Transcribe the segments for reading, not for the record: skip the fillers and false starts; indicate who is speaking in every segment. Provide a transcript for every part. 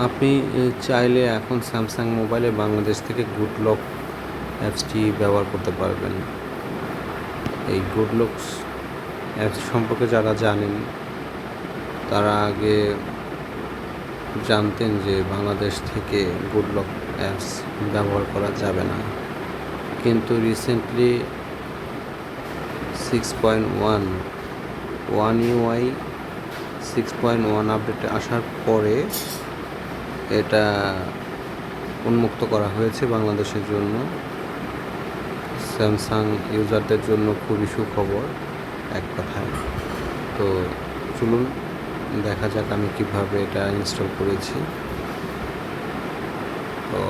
Speaker 1: আপনি চাইলে এখন স্যামসাং মোবাইলে বাংলাদেশ থেকে গুড লক অ্যাপসটি ব্যবহার করতে পারবেন। এই গুড লকস অ্যাপস সম্পর্কে যারা জানেন তারা আগে জানতেন যে বাংলাদেশ থেকে গুড লক অ্যাপস ব্যবহার করা যাবে না, কিন্তু রিসেন্টলি 6.1 UI 6.1 আপডেট আসার পরে এটা উন্মুক্ত করা হয়েছে বাংলাদেশের জন্য। স্যামসাং ইউজারদের জন্য খুবই সুখবর এক কথায়। তো চলুন দেখা যাক আমি কিভাবে এটা ইনস্টল করেছি। তো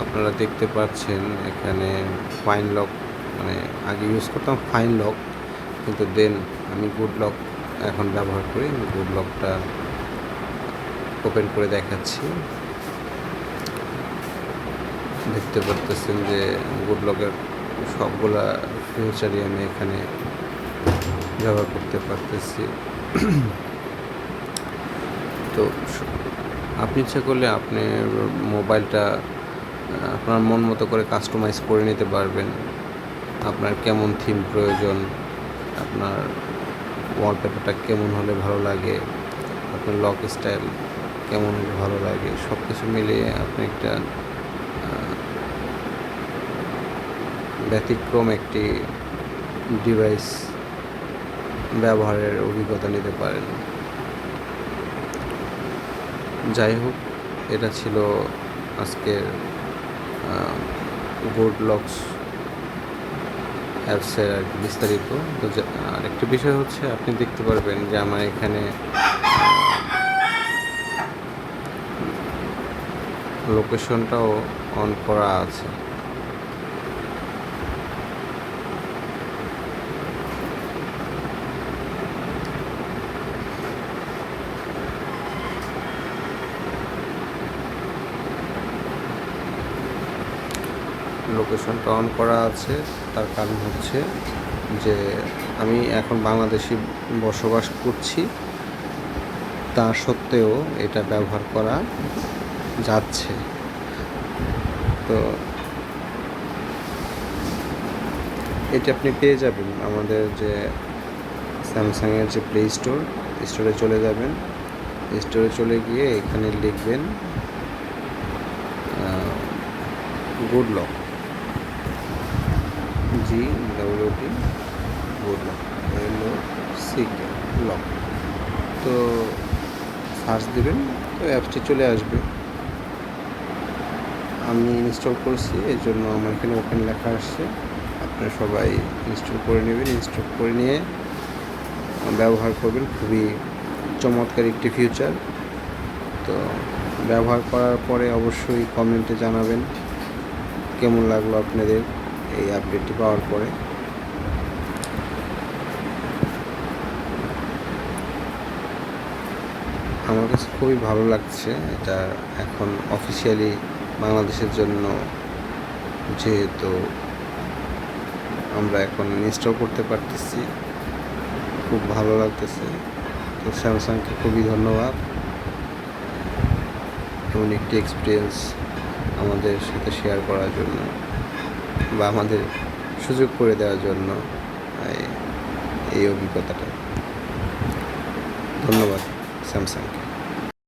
Speaker 1: আপনারা দেখতে পাচ্ছেন এখানে ফাইন লক, মানে আগে ইউজ করতাম ফাইন লক, কিন্তু দেন আমি গুড লক এখন ব্যবহার করি। গুড লকটা ওপেন করে দেখাচ্ছি। দেখতে পারতেছেন যে গুড লকের সবগুলা ফিচারই আমি এখানে ব্যবহার করতে পারতেছি। তো আপনি ইচ্ছা করলে আপনি মোবাইলটা আপনার মন মতো করে কাস্টমাইজ করে নিতে পারবেন। আপনার কেমন থিম প্রয়োজন, আপনার ওয়ালপেপারটা কেমন হলে ভালো লাগে, আপনার লক স্টাইল কেমন হলে ভালো লাগে, সব কিছু মিলিয়ে আপনি একটা ব্যতিক্রম একটি ডিভাইস ব্যবহারের অভিজ্ঞতা নিতে পারেন। যাই হোক, এটা ছিল আজকের গুড লকস অ্যাপসের আর বিস্তারিত। তো আরেকটি বিষয় হচ্ছে, আপনি দেখতে পারবেন যে আমার এখানে লোকেশনটাও অন করা আছে। লোকেশনটা অন করা আছে তার কারণ হচ্ছে যে আমি এখন বাংলাদেশে বসবাস করছি, তা সত্ত্বেও এটা ব্যবহার করা যাচ্ছে। তো এটা আপনি পেয়ে যাবেন আমাদের যে স্যামসাংয়ের যে প্লে স্টোরে চলে যাবেন। স্টোরে চলে গিয়ে এখানে লিখবেন good lock, GWD good lock, lock. তো সার্চ দেবেন, তো অ্যাপসটি চলে আসবে। আমি ইনস্টল করছি, এই জন্য আমার এখানে ওপেন লেখা আসছে। আপনারা সবাই ইনস্টল করে নেবেন। ইনস্টল করে নিয়ে ব্যবহার করবেন। খুবই চমৎকার একটি ফিচার। তো ব্যবহার করার পরে অবশ্যই কমেন্টে জানাবেন কেমন লাগলো আপনাদের এই আপডেটটি পাওয়ার পরে। আমার কাছে খুবই ভালো লাগছে এটা এখন অফিসিয়ালি বাংলাদেশের জন্য, যেহেতু আমরা এখন ইনস্টল করতে পারতেছি, খুব ভালো লাগতেছে। তো স্যামসাংকে খুবই ধন্যবাদ এমন একটি এক্সপিরিয়েন্স আমাদের সাথে শেয়ার করার জন্য, বা আমাদের সুযোগ করে দেওয়ার জন্য এই অভিজ্ঞতাটা। ধন্যবাদ স্যামসাংকে।